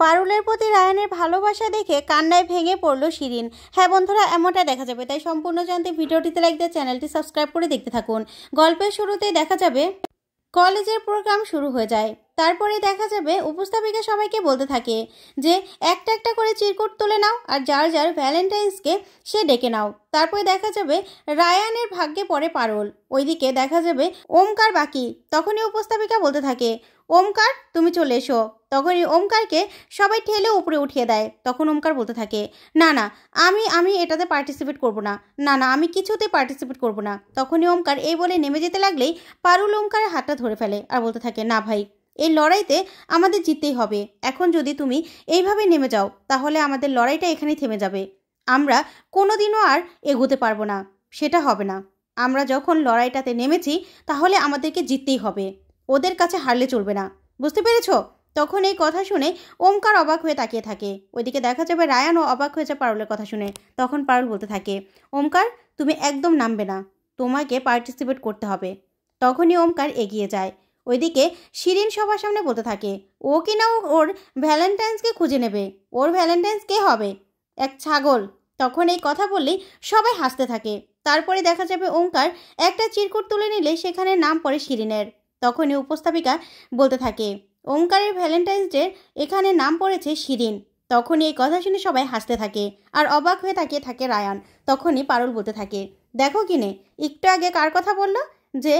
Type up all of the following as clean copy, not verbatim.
পারুলের প্রতি রায়ানের ভালোবাসা দেখে কান্নায় ভেঙে পড়ল শিরিন। হ্যাঁ বন্ধুরা, এমনটা দেখা যাবে, তাই সম্পূর্ণ জানতে ভিডিওটিতে লাইক দিয়ে চ্যানেলটি সাবস্ক্রাইব করে দেখতে থাকুন। গল্পের শুরুতেই দেখা যাবে কলেজের প্রোগ্রাম শুরু হয়ে যায়। তারপরে দেখা যাবে উপস্থাপিকা সবাইকে বলতে থাকে যে একটা একটা করে চিরকুট তুলে নাও আর যার যার ভ্যালেন্টাইন্সকে সে ডেকে নাও। তারপরে দেখা যাবে রায়ানের ভাগ্যে পড়ে পারুল, ওইদিকে দেখা যাবে ওমকার বাকি। তখনই উপস্থাপিকা বলতে থাকে, ওমকার তুমি চলে এসো। তখনই ওমকারকে সবাই ঠেলে উপরে উঠিয়ে দেয়। তখন ওমকার বলতে থাকে, না না আমি এটাতে পার্টিসিপেট করব না, না না আমি কিছুতে পার্টিসিপেট করব না। তখনই ওমকার এই বলে নেমে যেতে লাগলেই পারুল ওমকারের হাতটা ধরে ফেলে আর বলতে থাকে, না ভাই, এই লড়াইতে আমাদের জিততেই হবে। এখন যদি তুমি এইভাবে নেমে যাও তাহলে আমাদের লড়াইটা এখানেই থেমে যাবে, আমরা কোনোদিনও আর এগোতে পারবো না, সেটা হবে না। আমরা যখন লড়াইটাতে নেমেছি তাহলে আমাদেরকে জিততেই হবে, ওদের কাছে হারলে চলবে না, বুঝতে পেরেছো? তখন এই কথা শুনে ওমকার অবাক হয়ে তাকিয়ে থাকে। ওইদিকে দেখা যাবে রায়ানও অবাক হয়েছে পারুলের কথা শুনে। তখন পারুল বলতে থাকে, ওমকার তুমি একদম নামবে না, তোমাকে পার্টিসিপেট করতে হবে। তখনই ওমকার এগিয়ে যায়। ওইদিকে শিরিন সবার সামনে বলতে থাকে, ও কিনা ওর ভ্যালেন্টাইন্সকে খুঁজে নেবে, ওর ভ্যালেন্টাইন্স কে হবে? এক ছাগল। তখন এই কথা বললেই সবাই হাসতে থাকে। তারপরে দেখা যাবে ওমকার একটা চিরকুট তুলে নিলে সেখানে নাম পড়ে শিরিনের। তখনই উপস্থাপিকা বলতে থাকে, ওমকারের ভ্যালেন্টাইন্স ডে এখানে নাম পড়েছে শিরিন। তখনই এই কথা শুনে সবাই হাসতে থাকে আর অবাক হয়ে তাকিয়ে থাকে রায়ান। তখনই পারুল বলতে থাকে, দেখো কিনে একটু আগে কার কথা বললো যে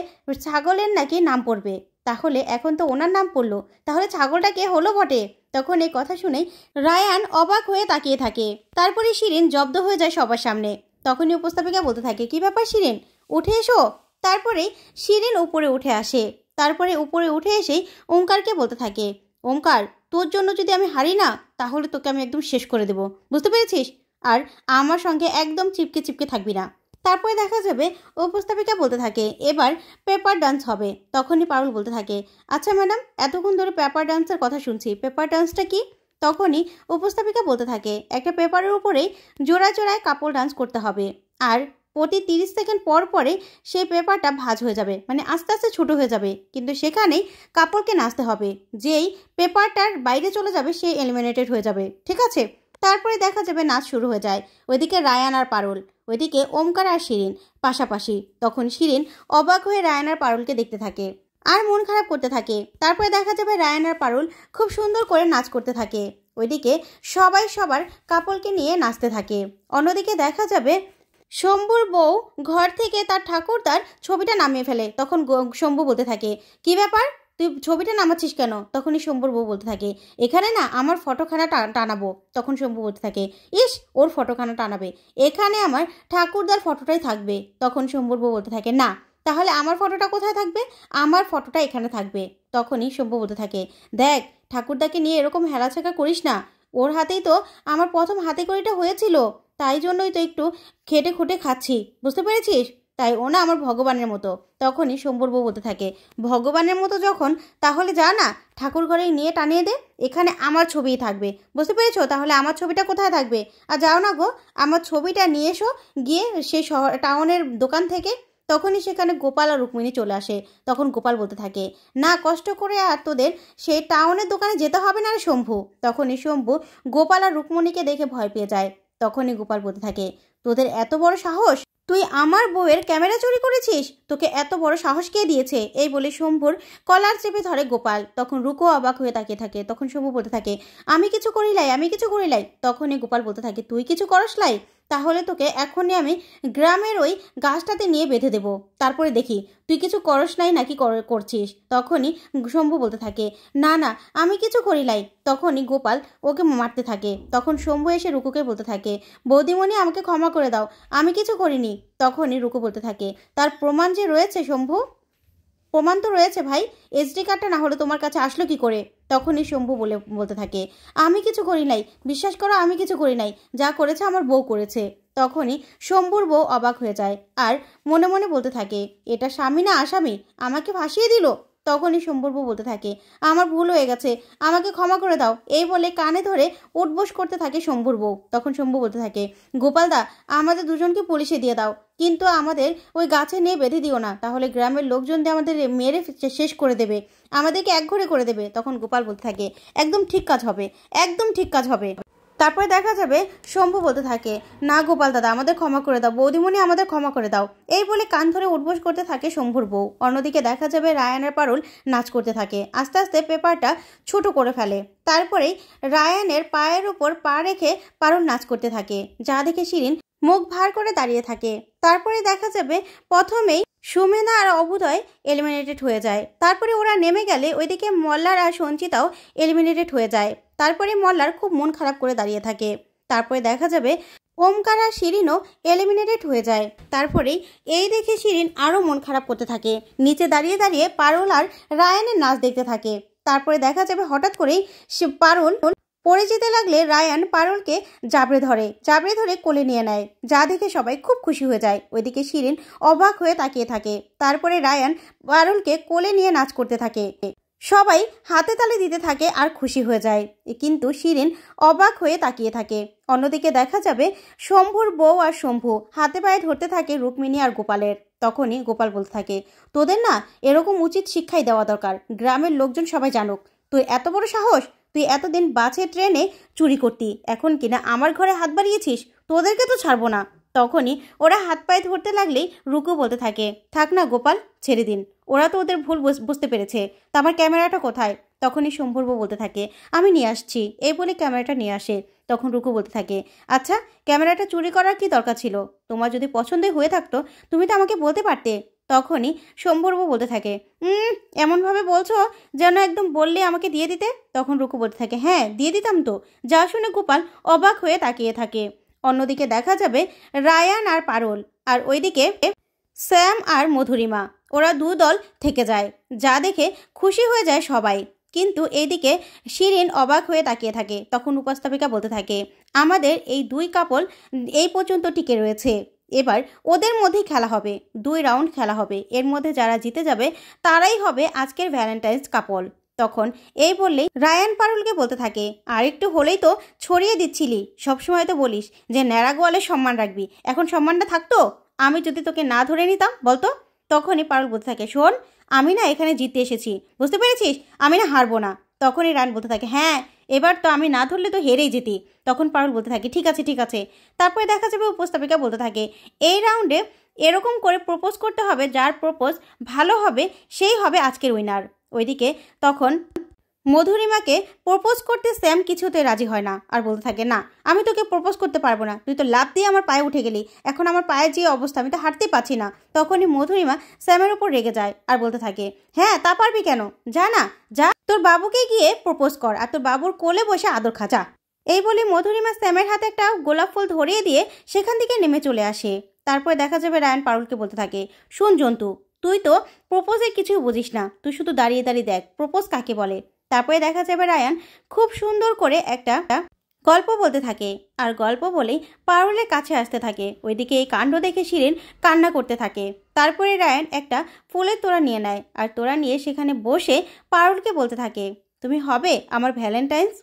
ছাগলের নাকি নাম পড়বে, তাহলে এখন তো ওনার নাম পড়লো, তাহলে ছাগলটা কে হলো বটে? তখন এই কথা শুনে রায়ান অবাক হয়ে তাকিয়ে থাকে। তারপরে শিরিন জব্দ হয়ে যায় সবার সামনে। তখনই উপস্থাপিকা বলতে থাকে, কি ব্যাপার শিরিন, উঠে এসো। তারপরে শিরিন উপরে উঠে আসে। তারপরে উপরে উঠে এসেই ওমকারকে বলতে থাকে, ওমকার তোর জন্য যদি আমি হারি না তাহলে তোকে আমি একদম শেষ করে দেবো, বুঝতে পেরেছিস? আর আমার সঙ্গে একদম চিপকে চিপকে থাকবি না। তারপরে দেখা যাবে উপস্থাপিকা বলতে থাকে, এবার পেপার ডান্স হবে। তখনই পারুল বলতে থাকে, আচ্ছা ম্যাডাম, এতক্ষণ ধরে পেপার ডান্সের কথা শুনছি, পেপার ডান্সটা কি? তখনই উপস্থাপিকা বলতে থাকে, একটা পেপারের উপরেই জোড়ায় জোড়ায় কাপড় ডান্স করতে হবে, আর প্রতি 30 সেকেন্ড পর পরে সেই পেপারটা ভাঁজ হয়ে যাবে, মানে আস্তে আস্তে ছোটো হয়ে যাবে, কিন্তু সেখানেই কাপড়কে নাচতে হবে, যেই পেপারটার বাইরে চলে যাবে সেই এলিমিনেটেড হয়ে যাবে, ঠিক আছে? তারপরে দেখা যাবে নাচ শুরু হয়ে যায়। ওইদিকে রায়ান আর পারুল, ওইদিকে ওমকার আর শিরিন পাশাপাশি। তখন শিরিন অবাক হয়ে রায়ান আর পারুলকে দেখতে থাকে আর মন খারাপ করতে থাকে। তারপরে দেখা যাবে রায়ান আর পারুল খুব সুন্দর করে নাচ করতে থাকে। ওইদিকে সবাই সবার কাপলকে নিয়ে নাচতে থাকে। অন্যদিকে দেখা যাবে শম্ভুর বউ ঘর থেকে তার ঠাকুরদার ছবিটা নামিয়ে ফেলে। তখন শম্ভু বলতে থাকে, কি ব্যাপার, তুই ছবিটা নামাচ্ছিস কেন? তখনই শম্ভুর বউ বলতে থাকে, এখানে না আমার ফটোখানা টানাবো। তখন শম্ভু বলতে থাকে, ইস ওর ফটোখানা টানাবে, এখানে আমার ঠাকুরদার ফটোটাই থাকবে। তখন শম্ভুর বউ বলতে থাকে, না তাহলে আমার ফটোটা কোথায় থাকবে? আমার ফটোটা এখানে থাকবে। তখনই শম্ভু বলতে থাকে, দেখ ঠাকুরদাকে নিয়ে এরকম হেলাছেকা করিস না, ওর হাতেই তো আমার প্রথম হাতে কড়িটা হয়েছিল, তাই জন্যই তো একটু খেটে খুঁটে খাচ্ছি, বুঝতে পেরেছিস? তাই ও না আমার ভগবানের মতো। তখনই শম্ভুর বউ বলতে থাকে, ভগবানের মতো যখন, তাহলে যা না ঠাকুর ঘরে নিয়ে টানিয়ে দে, এখানে আমার ছবিই থাকবে, বুঝতে পেরেছো? তাহলে আমার ছবিটা কোথায় থাকবে? আর যাও না গো, আমার ছবিটা নিয়ে এসো গিয়ে সেই শহর টাউনের দোকান থেকে। তখনই সেখানে গোপাল আর রুক্মিণী চলে আসে। তখন গোপাল বলতে থাকে, না কষ্ট করে আর তোদের সেই টাউনের দোকানে যেতে হবে না রে শম্ভু। তখনই শম্ভু গোপাল আর রুক্মিণীকে দেখে ভয় পেয়ে যায়। তখনই গোপাল বলতে থাকে, তোদের এত বড় সাহস, তুই আমার বউয়ের ক্যামেরা চুরি করেছিস, তোকে এত বড় সাহস কে দিয়েছে? এই বলে শম্ভুর কলার চেপে ধরে গোপাল। তখন রুকো অবাক হয়ে তাকিয়ে থাকে। তখন শম্ভু বলতে থাকে, আমি কিছু করিলাই, আমি কিছু করিলাই। তখনই গোপাল বলতে থাকে, তুই কিছু করসলাই? তাহলে তোকে এখনই আমি গ্রামের ওই গাছটাতে নিয়ে বেঁধে দেবো, তারপরে দেখি তুই কিছু করস নাই নাকি করছিস। তখনই শম্ভু বলতে থাকে, না না আমি কিছু করিলাই। তখনই গোপাল ওকে মারতে থাকে। তখন শম্ভু এসে রুকুকে বলতে থাকে, বৌদিমণি আমাকে ক্ষমা করে দাও, আমি কিছু করিনি। তখনই রুকু বলতে থাকে, তার প্রমাণ যে রয়েছে শম্ভু, প্রমাণ তো রয়েছে ভাই, এসডি কার্ডটা না হলে তোমার কাছে আসলো কি করে? তখনই শম্ভু বলতে থাকে, আমি কিছু করি নাই, বিশ্বাস করো আমি কিছু করি নাই, যা করেছে আমার বউ করেছে। তখনই শম্ভুর বউ অবাক হয়ে যায় আর মনে মনে বলতে থাকে, এটা স্বামী না আসামি, আমাকে ফাঁসিয়ে দিল। তখনই শম্ভুর বউ বলতে থাকে, আমার ভুল হয়ে গেছে, আমাকে ক্ষমা করে দাও। এই বলে কানে ধরে উঠবোস করতে থাকে শম্ভুর বউ। তখন শম্ভু বলতে থাকে, গোপালদা আমাদের দুজনকে পুলিশে দিয়ে দাও, কিন্তু আমাদের ওই গাছে নিয়ে বেঁধে দিও না, তাহলে গ্রামের লোকজন দিয়ে আমাদের মেরে শেষ করে দেবে, আমাদেরকে একঘরে করে দেবে। তখন গোপাল বলতে থাকে একদম ঠিক কাজ হবে, একদম ঠিক কাজ হবে। তারপরে দেখা যাবে শম্ভু বলতে থাকে না গোপাল দাদা আমাদের ক্ষমা করে দাও, বৌদিমণি আমাদের ক্ষমা করে দাও। এই বলে কান ধরে উঠবোস করতে থাকে শম্ভুর বউ। অন্যদিকে দেখা যাবে রায়ান আর পারুল নাচ করতে থাকে। আস্তে আস্তে পেপারটা ছোট করে ফেলে। তারপরেই রায়ানের পায়ের উপর পা রেখে পারুল নাচ করতে থাকে, যা দেখে শিরিন মুখ ভার করে দাঁড়িয়ে থাকে। তারপরে দেখা যাবে প্রথমেই সুমেনা আর অভুদয় এলিমিনেটেড হয়ে যায়। তারপরে ওরা নেমে গেলে ওইদিকে মল্লার আর সঞ্চিতাও এলিমিনেটেড হয়ে যায়। তারপরে মল্লার খুব মন খারাপ করে দাঁড়িয়ে থাকে। তারপরে দেখা যাবে ওমকার আর শিরিনও এলিমিনেটেড হয়ে যায়। তারপরে এই দেখে শিরিন আরও মন খারাপ করতে থাকে, নিচে দাঁড়িয়ে দাঁড়িয়ে পারুল আর রায়ানের নাচ দেখতে থাকে। তারপরে দেখা যাবে হঠাৎ করেই পারুল পড়ে যেতে লাগলে রায়ান পারুলকে জাবড়ে ধরে কোলে নিয়ে নেয়, যা দেখে সবাই খুব খুশি হয়ে যায়। ওইদিকে শিরিন অবাক হয়ে তাকিয়ে থাকে। তারপরে রায়ান পারুলকে কোলে নিয়ে নাচ করতে থাকে, সবাই হাতে তালি দিতে থাকে আর খুশি হয়ে যায়, কিন্তু শিরিন অবাক হয়ে তাকিয়ে থাকে। অন্যদিকে দেখা যাবে শম্ভুর বউ আর শম্ভু হাতে পায়ে ধরতে থাকে রুক্মিণী আর গোপালের। তখনই গোপাল বলতে থাকে তোদের না এরকম উচিত শিক্ষাই দেওয়া দরকার, গ্রামের লোকজন সবাই জানুক তুই এত বড় সাহস, তুই এতদিন বাসে ট্রেনে চুরি করতি, এখন কিনা আমার ঘরে হাত বাড়িয়েছিস, তোদেরকে তো ছাড়বো না। তখনই ওরা হাত পায়ে ধরতে লাগলেই রুকু বলতে থাকে থাক না গোপাল, ছেড়ে দিন, ওরা তো ওদের ভুল বুঝতে পেরেছে, তা আমার ক্যামেরাটা কোথায়? তখনই শম্ভুর বউ বলতে থাকে আমি নিয়ে আসছি। এই বলে ক্যামেরাটা নিয়ে আসে। তখন রুকু বলতে থাকে আচ্ছা ক্যামেরাটা চুরি করার কি দরকার ছিল? তোমার যদি পছন্দই হয়ে থাকতো তুমি তো আমাকে বলতে পারতে। তখনই শম্ভুর বউ বলতে থাকে এমনভাবে বলছো যেন একদম বললে আমাকে দিয়ে দিতে। তখন রুকু বলতে থাকে হ্যাঁ দিয়ে দিতাম তো। যা শুনে গোপাল অবাক হয়ে তাকিয়ে থাকে। অন্যদিকে দেখা যাবে রায়ান আর পারুল, আর ওইদিকে শ্যাম আর মধুরিমা, ওরা দু দল থেকে যায়, যা দেখে খুশি হয়ে যায় সবাই। কিন্তু এইদিকে শিরিন অবাক হয়ে তাকিয়ে থাকে। তখন উপস্থাপিকা বলতে থাকে আমাদের এই দুই কাপল এই পর্যন্ত টিকে রয়েছে, এবার ওদের মধ্যেই খেলা হবে, 2 রাউন্ড খেলা হবে, এর মধ্যে যারা জিতে যাবে তারাই হবে আজকের ভ্যালেন্টাইন্স কাপল। তখন এই বললেই রায়ান পারুলকে বলতে থাকে আর একটু হলেই তো ছড়িয়ে দিচ্ছিলি, সবসময় তো বলিস যে ন্যাড়া গোয়ালের সম্মান রাখবি, এখন সম্মানটা থাকতো আমি যদি তোকে না ধরে নিতাম বলতো। তখনই পারুল বলতে থাকে শোন আমি না এখানে জিততে এসেছি, বুঝতে পেরেছিস, আমি না হারবো না। তখনই রায়ান বলতে থাকে হ্যাঁ এবার তো আমি না ধরলে তো হেরেই যেতি। তখন পারুল বলতে থাকে ঠিক আছে ঠিক আছে। তারপরে দেখা যাবে উপস্থাপিকা বলতে থাকে এই রাউন্ডে এরকম করে প্রপোজ করতে হবে, যার প্রপোজ ভালো হবে সেই হবে আজকের উইনার। ওইদিকে তখন মধুরিমাকে প্রপোজ করতে স্যাম কিছুতে রাজি হয় না, আর বলতে থাকে না আমি তোকে প্রপোজ করতে পারবো না, তুই তো লাফ দিয়ে আমার পায়ে উঠে গেলি, এখন আমার পায়ের যে অবস্থা আমি তো হাঁটতে পারছি না। তখনই মধুরিমা স্যামের উপর রেগে যায় আর বলতে থাকে হ্যাঁ তা পারবি কেন, যা না যা তোর বাবুকে গিয়ে প্রপোজ কর আর তোর বাবুর কোলে বসে আদর খাজা। এই বলে মধুরিমা স্যামের হাতে একটা গোলাপ ফুল ধরিয়ে দিয়ে সেখান থেকে নেমে চলে আসে। তারপরে দেখা যাবে রায়ান পারুলকে বলতে থাকে শুন জন্তু, তুই তো প্রপোজের কিছুই বুঝিস না, তুই শুধু দাঁড়িয়ে দাঁড়িয়ে দেখ প্রপোজ কাকে বলে। তারপরে দেখা যাবে রায়ান খুব সুন্দর করে একটা গল্প বলতে থাকে, আর গল্প বলেই পারুলের কাছে আসতে থাকে। ওইদিকে এই কাণ্ড দেখে শিরিন কান্না করতে থাকে। তারপরে রায়ান একটা ফুলের তোড়া নিয়ে নেয়, আর তোড়া নিয়ে সেখানে বসে পারুলকে বলতে থাকে তুমি হবে আমার ভ্যালেন্টাইন্স।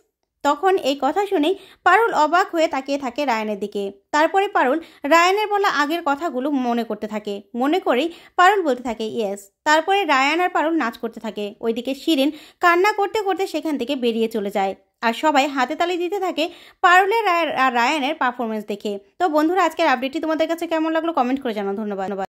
তখন এই কথা শুনেই পারুল অবাক হয়ে তাকিয়ে থাকে রায়ানের দিকে। তারপরে পারুল রায়ানের বলা আগের কথাগুলো মনে করতে থাকে, মনে করেই পারুল বলতে থাকে ইয়েস। তারপরে রায়ান আর পারুল নাচ করতে থাকে। ওইদিকে শিরিন কান্না করতে করতে সেখান থেকে বেরিয়ে চলে যায়, আর সবাই হাতে তালি দিতে থাকে পারুলের আর রায়ানের পারফরমেন্স দেখে। তো বন্ধুরা আজকের আপডেটটি তোমাদের কাছে কেমন লাগলো কমেন্ট করে জানাও। ধন্যবাদ।